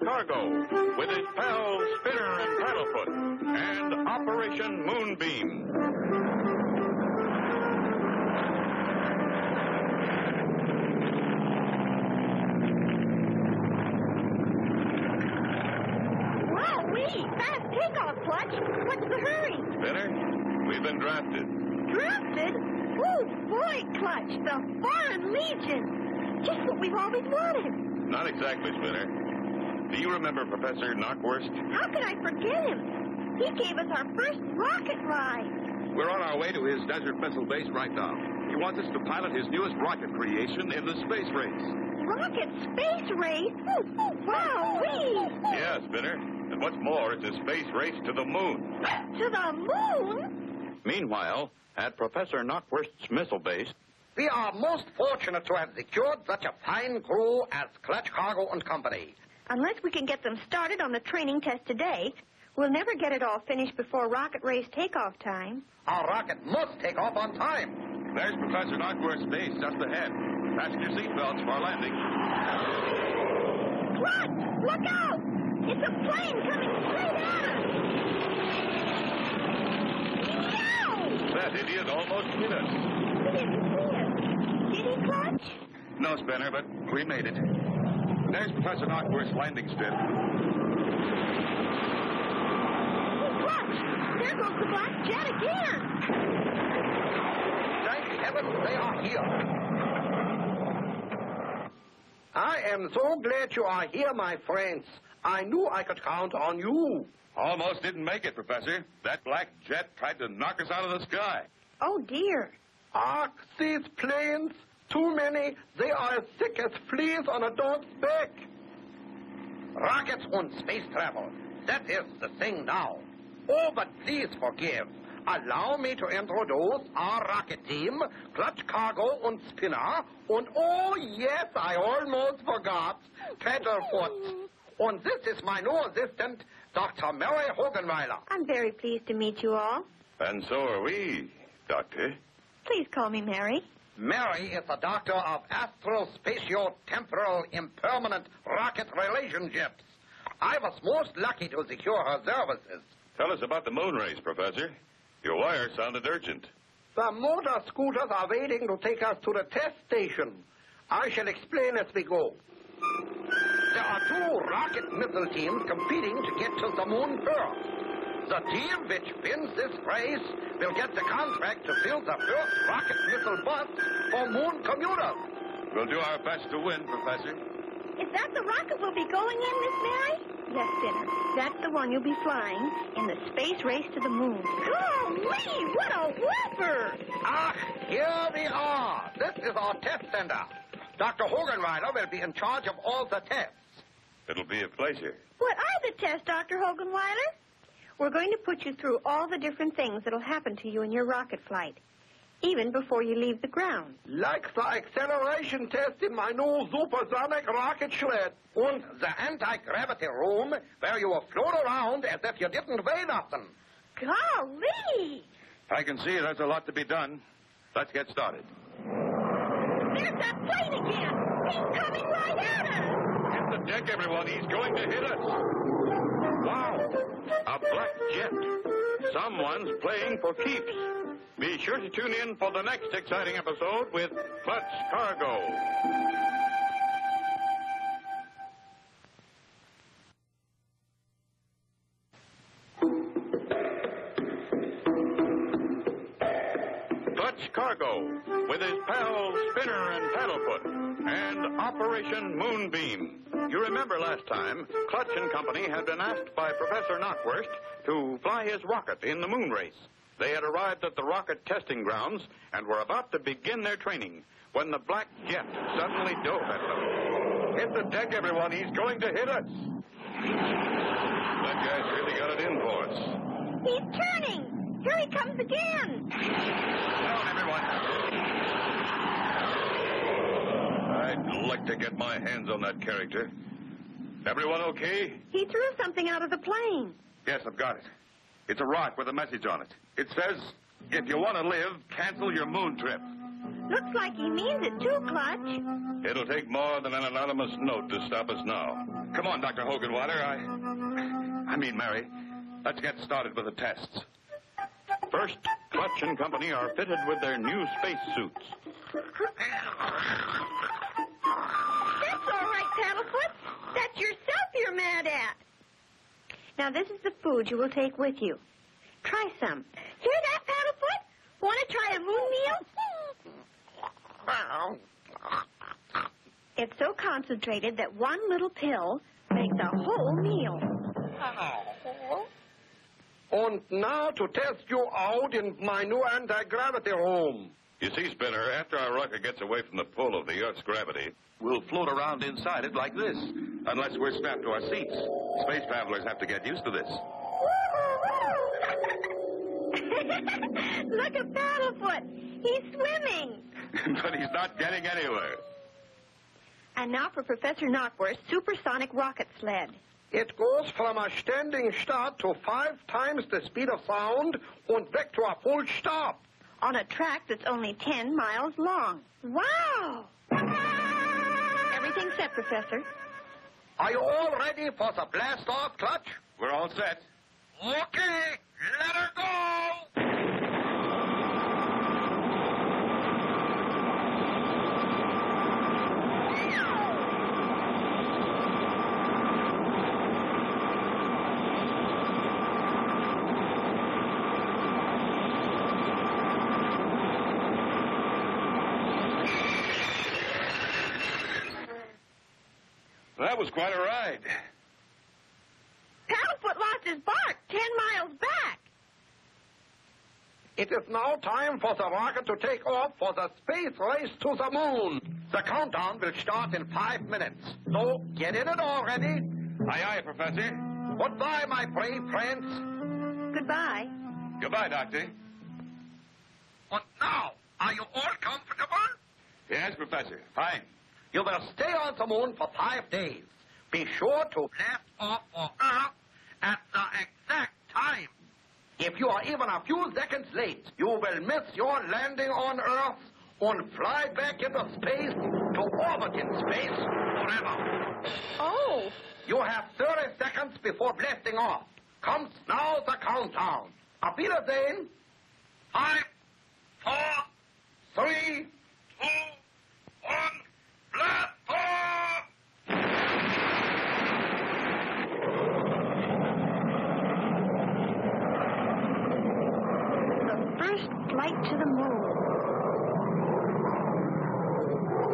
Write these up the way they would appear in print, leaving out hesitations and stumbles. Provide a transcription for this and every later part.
Cargo with his pals Spinner and Paddlefoot and Operation Moonbeam. Wowee! Fast takeoff, Clutch. What's the hurry? Spinner, we've been drafted. Drafted? Oh, boy, Clutch, the Foreign Legion. Just what we've always wanted. Not exactly, Spinner. Do you remember Professor Knockwurst? How can I forget him? He gave us our first rocket ride. We're on our way to his desert missile base right now. He wants us to pilot his newest rocket creation in the space race. Rocket space race? Wowee! Yeah, Spinner. And what's more, it's a space race to the moon. To the moon? Meanwhile, at Professor Knockwurst's missile base, we are most fortunate to have secured such a fine crew as Clutch Cargo and Company. Unless we can get them started on the training test today, we'll never get it all finished before rocket race takeoff time. Our rocket must take off on time. There's Professor Knockwurst's base just ahead. Fasten your seatbelts for landing. Clutch! Look out! It's a plane coming straight at us! No! that idiot almost hit us. He didn't see us. Did he, Clutch? No, Spinner, but we made it. There's Professor Knockwurst's landing strip. Clutch! There goes the black jet again! Thank heaven they are here. I am so glad you are here, my friends. I knew I could count on you. Almost didn't make it, Professor. That black jet tried to knock us out of the sky. Oh, dear. Ah, these planes, too many. They are as thick as fleas on a dog's back. Rockets and space travel. That is the thing now. Oh, but please forgive. Allow me to introduce our rocket team, Clutch Cargo and Spinner, and oh, yes, I almost forgot, Paddlefoot. And this is my new assistant, Dr. Mary Hogenweiler. I'm very pleased to meet you all. And so are we, Doctor. Please call me Mary. Mary is the doctor of astro-spatio-temporal impermanent rocket relationships. I was most lucky to secure her services. Tell us about the moon race, Professor. Your wire sounded urgent. The motor scooters are waiting to take us to the test station. I shall explain as we go. There are two rocket missile teams competing to get to the moon first. The team which wins this race will get the contract to build the first rocket missile bus for moon commuters. We'll do our best to win, Professor. Is that the rocket we'll be going in, Miss Mary? Yes, Spinner. That's the one you'll be flying in the space race to the moon. Golly, what a whopper! Ah, here we are. This is our test center. Dr. Hogenweiler will be in charge of all the tests. It'll be a pleasure. What are the tests, Dr. Hogenweiler? We're going to put you through all the different things that'll happen to you in your rocket flight, even before you leave the ground. Like the acceleration test in my new supersonic rocket sled. And the anti-gravity room where you will float around as if you didn't weigh nothing. Golly! I can see there's a lot to be done. Let's get started. There's that plane again! He's coming right at us! Hit the deck, everyone. He's going to hit us. Wow. A black jet. Someone's playing for keeps. Be sure to tune in for the next exciting episode with Clutch Cargo. Clutch Cargo with his pals Spinner and Paddlefoot and Operation Moonbeam. You remember last time, Clutch and Company had been asked by Professor Knockwurst to fly his rocket in the moon race. They had arrived at the rocket testing grounds and were about to begin their training when the black jet suddenly dove at them. Hit the deck, everyone. He's going to hit us. That guy's really got it in for us. He's turning! Here he comes again! Down, everyone. I'd like to get my hands on that character. Everyone okay? He threw something out of the plane. Yes, I've got it. It's a rock with a message on it. It says, if you want to live, cancel your moon trip. Looks like he means it too, Clutch. It'll take more than an anonymous note to stop us now. Come on, Dr. Hoganwater. I mean, Mary, let's get started with the tests. First, Clutch and Company are fitted with their new space suits. That's all right, Paddlefoot. That's yourself you're mad at. Now, this is the food you will take with you. Try some. Hear that, Paddlefoot? Want to try a moon meal? It's so concentrated that one little pill makes a whole meal. And now to test you out in my new anti-gravity room. You see, Spinner, after our rocket gets away from the pull of the Earth's gravity, we'll float around inside it like this, unless we're strapped to our seats. Space travelers have to get used to this. Look at Paddlefoot. He's swimming. But he's not getting anywhere. And now for Professor Knockwurst's supersonic rocket sled. It goes from a standing start to 5 times the speed of sound and back to a full stop. On a track that's only 10 miles long. Wow! Everything set, Professor. Are you all ready for the blast-off, Clutch? We're all set. Okay, let her go! That was quite a ride. Paddlefoot lost his bark 10 miles back. It is now time for the rocket to take off for the space race to the moon. The countdown will start in 5 minutes. So get in it already. Aye, aye, Professor. Goodbye, my brave friends. Goodbye. Goodbye, Doctor. And now, are you all comfortable? Yes, Professor. Fine. You will stay on the moon for 5 days. Be sure to blast off for Earth at the exact time. If you are even a few seconds late, you will miss your landing on Earth and fly back into space to orbit in space forever. Oh. You have 30 seconds before blasting off. Comes now the countdown. Auf Wiedersehen. 5, 4, 3, 2, 1. Blast off! The first flight to the moon.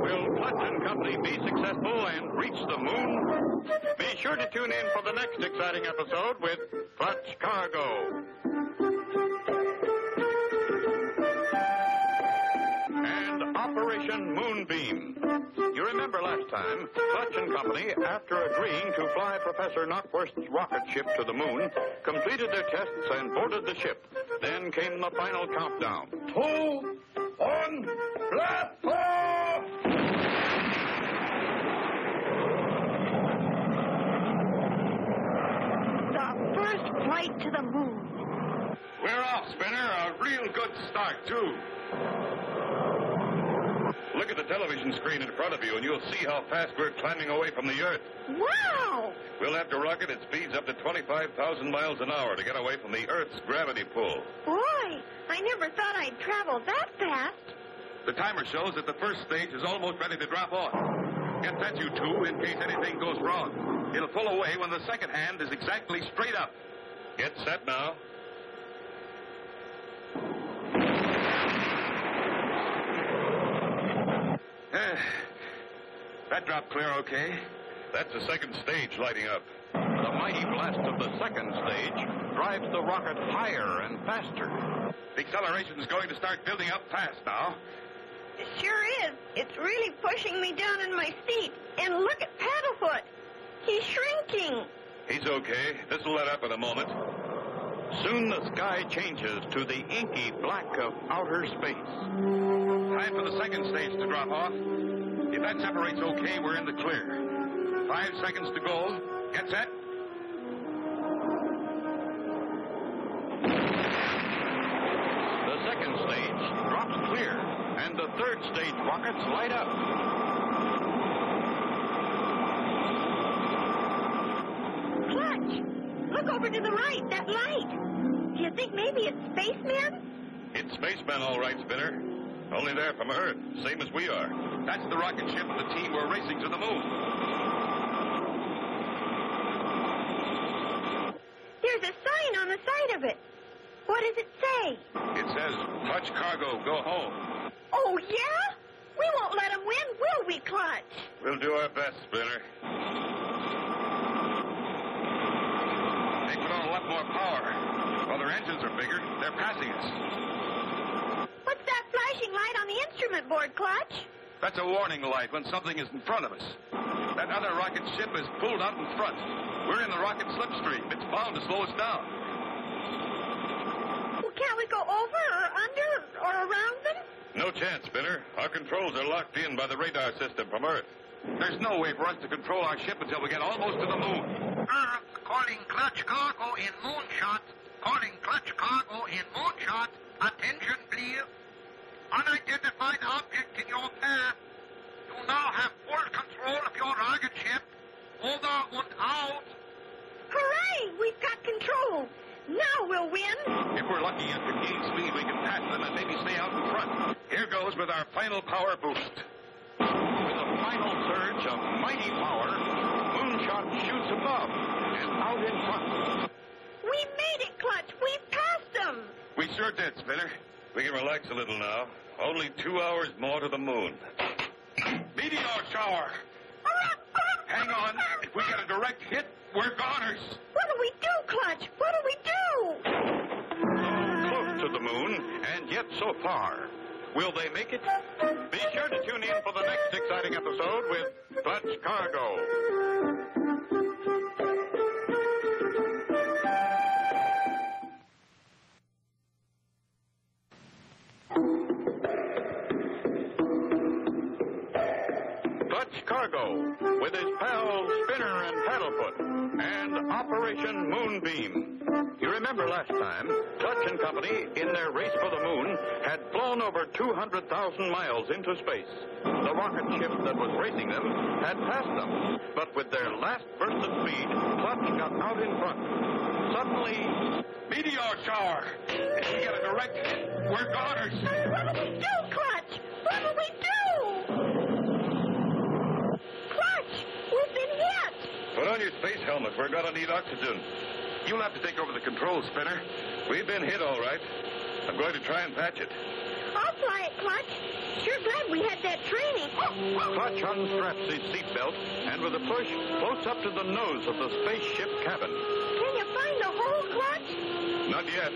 Will Clutch and Company be successful and reach the moon? Be sure to tune in for the next exciting episode with Clutch Cargo. And Operation Moonbeam. You remember last time, Clutch and Company, after agreeing to fly Professor Knockwurst's rocket ship to the moon, completed their tests and boarded the ship. Then came the final countdown. 2, 1, blast off! The first flight to the moon. We're off, Spinner. A real good start, too. Look at the television screen in front of you, and you'll see how fast we're climbing away from the Earth. Wow! We'll have to rocket at speeds up to 25,000 miles an hour to get away from the Earth's gravity pull. Boy, I never thought I'd travel that fast. The timer shows that the first stage is almost ready to drop off. Get that, you two, in case anything goes wrong. It'll pull away when the second hand is exactly straight up. Get set now. That dropped clear okay. That's the second stage lighting up. The mighty blast of the second stage drives the rocket higher and faster. The acceleration's going to start building up fast now. It sure is. It's really pushing me down in my seat. And look at Paddlefoot. He's shrinking. He's okay. This'll let up in a moment. Soon the sky changes to the inky black of outer space. Time for the second stage to drop off. If that separates okay, we're in the clear. 5 seconds to go. Get set. The second stage drops clear, and the third stage rockets light up. Look over to the right, that light. Do you think maybe it's spacemen? It's spacemen, all right, Spinner. Only they're from Earth, same as we are. That's the rocket ship and the team we're racing to the moon. There's a sign on the side of it. What does it say? It says, Clutch Cargo, go home. Oh, yeah? We won't let them win, will we, Clutch? We'll do our best, Spinner. They put on a lot more power. While their engines are bigger, they're passing us. What's that flashing light on the instrument board, Clutch? That's a warning light when something is in front of us. That other rocket ship is pulled out in front. We're in the rocket slipstream. It's bound to slow us down. Well, can't we go over or under or around them? No chance, Spinner. Our controls are locked in by the radar system from Earth. There's no way for us to control our ship until we get almost to the moon. Earth calling Clutch Cargo in moonshot. Calling Clutch Cargo in moonshot. Attention, please. Unidentified object in your path. You now have full control of your rocket ship. Over and out. Hooray! We've got control. Now we'll win. If we're lucky and can gain speed, we can pass them and maybe stay out in front. Here goes with our final power boost. With a final surge of mighty power, Moonshot shoots above and out in front. We made it, Clutch. We've passed them. We sure did, Spinner. We can relax a little now. Only 2 hours more to the moon. Meteor shower! Hang on. If we get a direct hit, we're goners. What do we do, Clutch? What do we do? Close to the moon, and yet so far. Will they make it? Be sure to tune in for the next exciting episode with Clutch Cargo. Clutch Cargo, with his pals Spinner and Paddlefoot, and Operation Moonbeam. You remember last time, Clutch and Company, in their race for the moon, had flown over 200,000 miles into space. The rocket ship that was racing them had passed them, but with their last burst of speed, Clutch got out in front. Suddenly, meteor shower! If we get a direct hit, we're goners. What do we do, Clutch? What do we do? Clutch, we've been hit. Put on your space helmet. We're going to need oxygen. You'll have to take over the controls, Spinner. We've been hit, all right. I'm going to try and patch it. I'll fly it, Clutch. Sure glad we had that training. Clutch unstraps his seatbelt and with a push floats up to the nose of the spaceship cabin. Can you find the hole, Clutch? Not yet.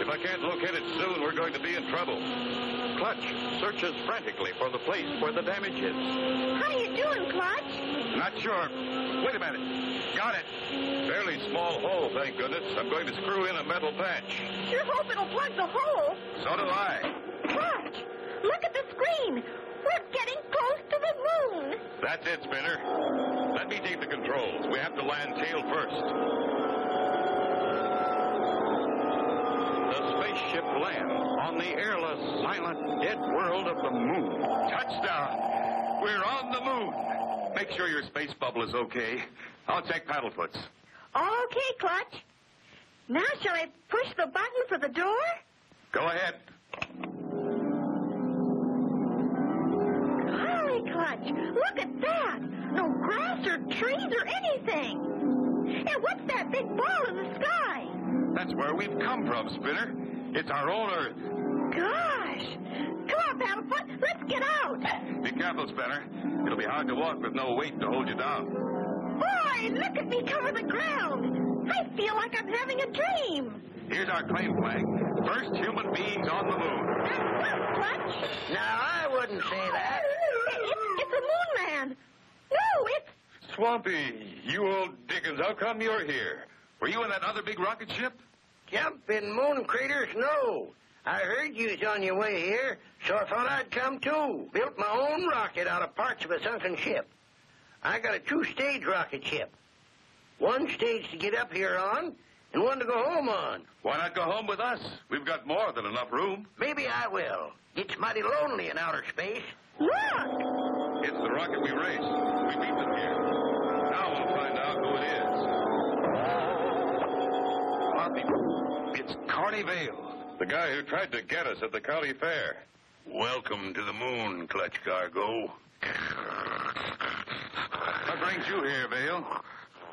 If I can't locate it soon, we're going to be in trouble. Clutch searches frantically for the place where the damage is. How you doing, Clutch? Not sure. Wait a minute. Got it. Fairly small hole, thank goodness. I'm going to screw in a metal patch. Sure hope it'll plug the hole. So do I. Clutch, look at the screen. We're getting close to the moon. That's it, Spinner. Let me take the controls. We have to land tail first. The spaceship lands on the airless, silent, dead world of the moon. Touchdown. We're on the moon. Make sure your space bubble is okay. I'll check Paddlefoot's. Okay, Clutch. Now shall I push the button for the door? Go ahead. Golly, Clutch, look at that. No grass or trees or anything. And what's that big ball in the sky? That's where we've come from, Spinner. It's our own Earth. Gosh. Come on, Paddlefoot, let's get out. Be careful, Spinner. It'll be hard to walk with no weight to hold you down. Boy, look at me cover the ground. I feel like I'm having a dream. Here's our claim flag. First human beings on the moon. Clutch. Now, I wouldn't say that. It's a moon man. No, it's... Swampy, you old Dickens, how come you're here? Were you in that other big rocket ship? Jumping moon craters, no. I heard you was on your way here, so I thought I'd come too. Built my own rocket out of parts of a sunken ship. I got a 2-stage rocket ship. 1 stage to get up here on, and 1 to go home on. Why not go home with us? We've got more than enough room. Maybe I will. It's mighty lonely in outer space. Look. It's the rocket we raced. We beat them here. Now we'll find out who it is. about me. It's Carney Vale, the guy who tried to get us at the county fair. Welcome to the moon, Clutch Cargo. What brings you here, Vale?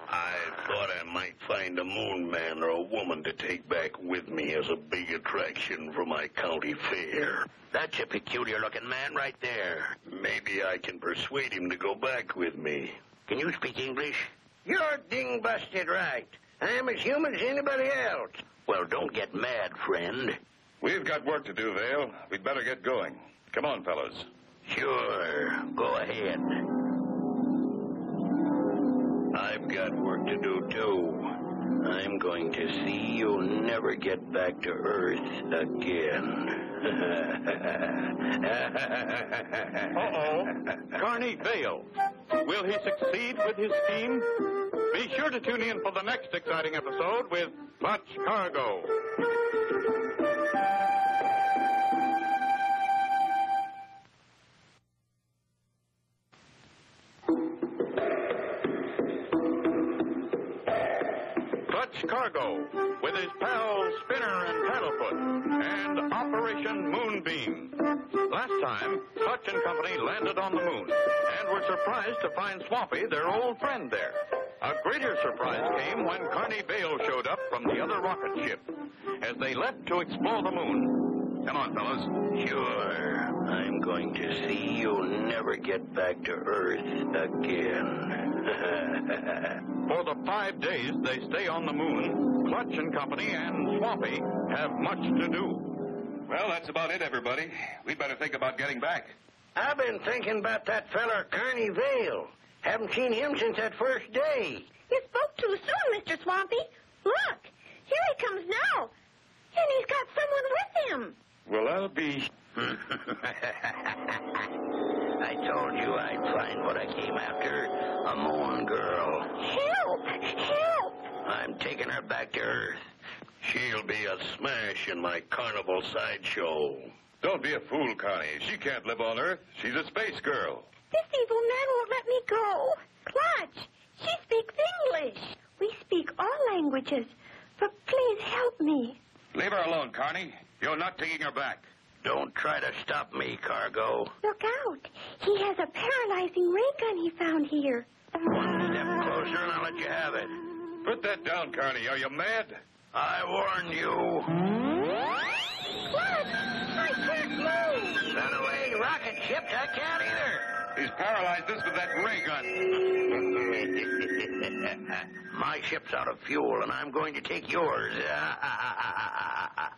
I thought I might find a moon man or a woman to take back with me as a big attraction for my county fair. That's a peculiar-looking man right there. Maybe I can persuade him to go back with me. Can you speak English? You're ding-busted right. I'm as human as anybody else. Well, don't get mad, friend. We've got work to do, Vale. We'd better get going. Come on, fellas. Sure, go ahead. I've got work to do, too. I'm going to see you never get back to Earth again. Uh-oh. Carney Vale. Will he succeed with his scheme? Be sure to tune in for the next exciting episode with Clutch Cargo. ClutchCargo, with his pals Spinner and Paddlefoot, and Operation Moonbeam. Last time, Clutch and Company landed on the moon and were surprised to find Swampy, their old friend, there. A greater surprise came when Carney Vale showed up from the other rocket ship as they left to explore the moon. Come on, fellas. Sure. I'm going to see you never get back to Earth again. For the 5 days they stay on the moon, Clutch and Company and Swampy have much to do. Well, that's about it, everybody. We'd better think about getting back. I've been thinking about that feller, Carney Vale. Haven't seen him since that first day. You spoke too soon, Mr. Swampy. Look, here he comes now. And he's got someone with him. Well, I'll be... I told you I'd find what I came after. A moon girl. Help! Help! I'm taking her back to Earth. She'll be a smash in my carnival sideshow. Don't be a fool, Connie. She can't live on Earth. She's a space girl. This evil man won't let me go. Clutch, she speaks English. We speak all languages. But please help me. Leave her alone, Connie. You're not taking her back. Don't try to stop me, Cargo. Look out. He has a paralyzing ray gun he found here. One step closer and I'll let you have it. Put that down, Connie. Are you mad? I warned you. Clutch, I can't move. Run away, rocket ships. I can't either. He's paralyzed us with that ray gun. My ship's out of fuel, and I'm going to take yours.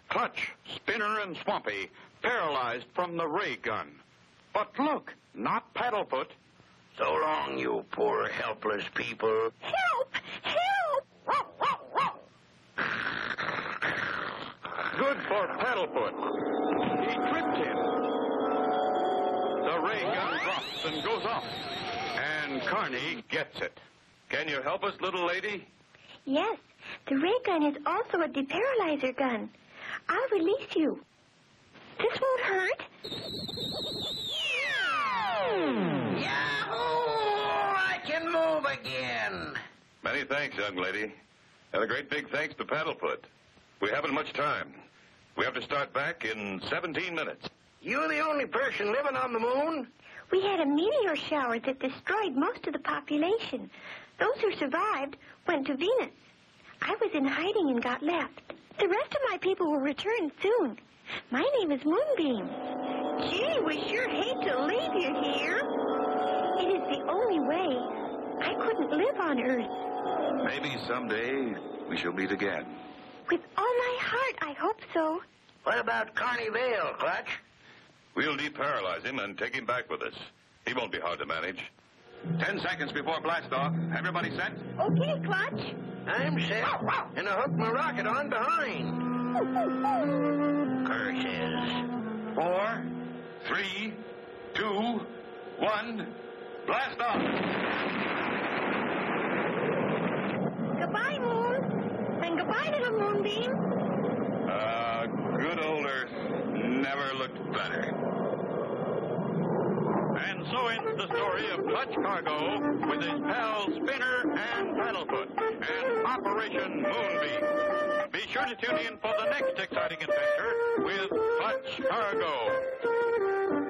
Clutch, Spinner, and Swampy paralyzed from the ray gun. But look, not Paddlefoot. So long, you poor, helpless people. Help! Help! Good for Paddlefoot. He tripped him. The ray gun drops and goes off. And Carney gets it. Can you help us, little lady? Yes, the ray gun is also a deparalyzer gun. I'll release you. This won't hurt. Yahoo! I can move again. Many thanks, young lady. And a great big thanks to Paddlefoot. We haven't much time. We have to start back in 17 minutes. You the only person living on the moon? We had a meteor shower that destroyed most of the population. Those who survived went to Venus. I was in hiding and got left. The rest of my people will return soon. My name is Moonbeam. Gee, we sure hate to leave you here. It is the only way. I couldn't live on Earth. Maybe someday we shall meet again. With all my heart, I hope so. What about Carney Vale, Clutch? We'll deparalyze him and take him back with us. He won't be hard to manage. 10 seconds before blast-off. Everybody set? Okay, Clutch. I'm set. And I hooked my rocket on behind. Curses. 4, 3, 2, 1, blast off! Goodbye, Moon. And goodbye, little Moonbeam. Good old Earth never looked better. And so ends the story of Clutch Cargo with his pals Spinner and Paddlefoot and Operation Moonbeam. Be sure to tune in for the next exciting adventure with Clutch Cargo.